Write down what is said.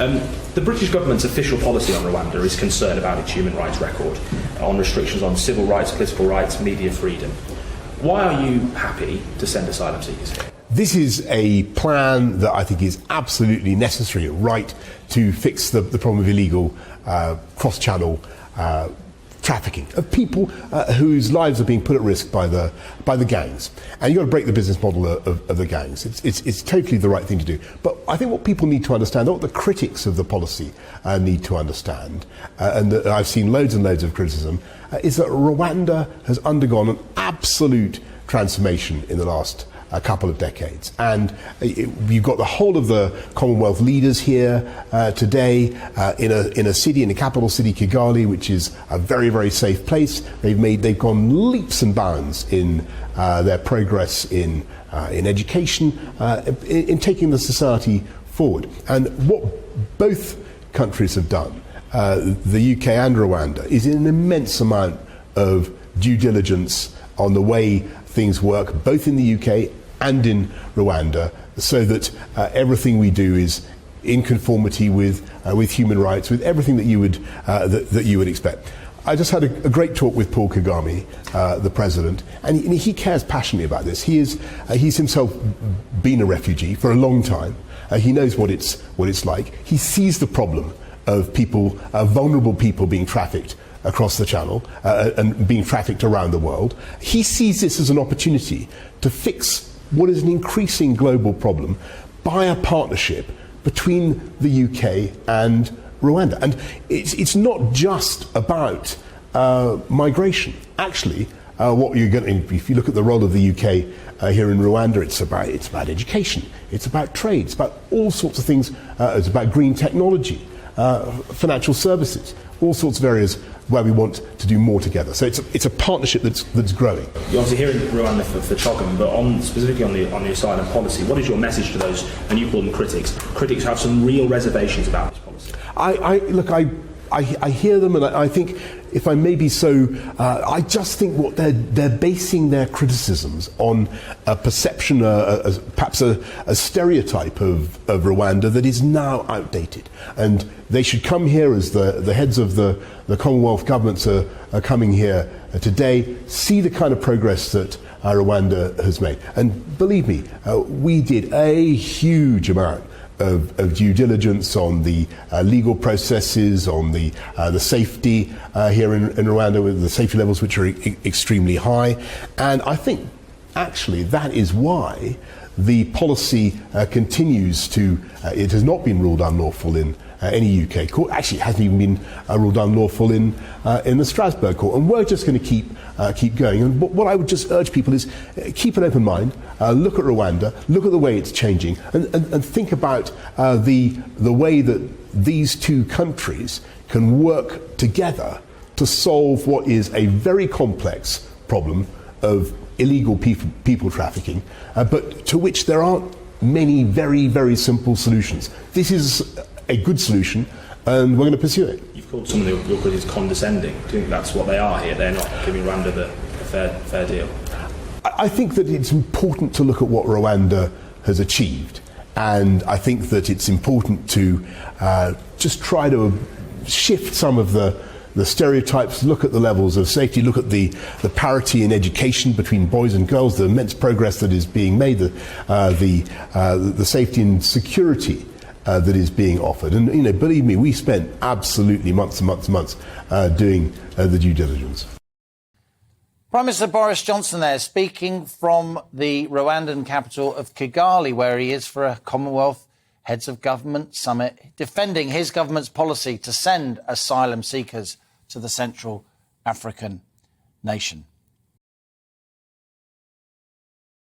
The British government's official policy on Rwanda is concerned about its human rights record, on restrictions on civil rights, political rights, media freedom. Why are you happy to send asylum seekers here? This is a plan that I think is absolutely necessary and right to fix the problem of illegal cross-channel trafficking of people whose lives are being put at risk by the gangs. And you've got to break the business model of the gangs. It's totally the right thing to do. But I think what people need to understand, what the critics of the policy need to understand, and that I've seen loads and loads of criticism, is that Rwanda has undergone an absolute transformation in the last a couple of decades. And you've got the whole of the Commonwealth leaders here today in a city, in the capital city, Kigali, which is a very, very safe place. They've gone leaps and bounds in their progress in education, in taking the society forward. And what both countries have done, the UK and Rwanda, is an immense amount of due diligence on the way things work, both in the UK and in Rwanda, so that everything we do is in conformity with human rights, with everything that you would expect. I just had a great talk with Paul Kagame, the president, and he cares passionately about this. He's himself been a refugee for a long time. He knows what it's like. He sees the problem of people, vulnerable people, being trafficked across the channel and being trafficked around the world. He sees this as an opportunity to fix what is an increasing global problem by a partnership between the UK and Rwanda. And it's not just about migration. Actually, what you're going to, if you look at the role of the UK here in Rwanda, it's about education, it's about trade, it's about all sorts of things. It's about green technology, financial services, all sorts of areas where we want to do more together. So it's a partnership that's growing. You're obviously here in Rwanda for CHOGM, but specifically on the asylum policy, what is your message to those, and you call them critics? Critics have some real reservations about this policy. I hear them, and I think, if I may be so, I just think what they're basing their criticisms on a perception, perhaps a stereotype of Rwanda that is now outdated. And they should come here, as the heads of the Commonwealth governments are coming here today, see the kind of progress that Rwanda has made. And believe me, we did a huge amount of due diligence on the legal processes, on the safety here in Rwanda, with the safety levels which are extremely high. And I think actually that is why the policy continues to, it has not been ruled unlawful in any UK court. Actually, it hasn't even been ruled unlawful in the Strasbourg court. And we're just going to keep going. And what I would just urge people is keep an open mind, look at Rwanda, look at the way it's changing, and think about the way that these two countries can work together to solve what is a very complex problem of illegal people trafficking, but to which there aren't many very, very simple solutions. This is a good solution, and we're going to pursue it. You've called some of your critics condescending. Do you think that's what they are here? They're not giving Rwanda the fair deal? I think that it's important to look at what Rwanda has achieved, and I think that it's important to just try to shift some of the stereotypes, look at the levels of safety, look at the parity in education between boys and girls, the immense progress that is being made, the safety and security that is being offered. And believe me, we spent absolutely months and months and months doing the due diligence. Prime Minister Boris Johnson there, speaking from the Rwandan capital of Kigali, where he is for a Commonwealth Heads of Government Summit, defending his government's policy to send asylum seekers to the Central African nation.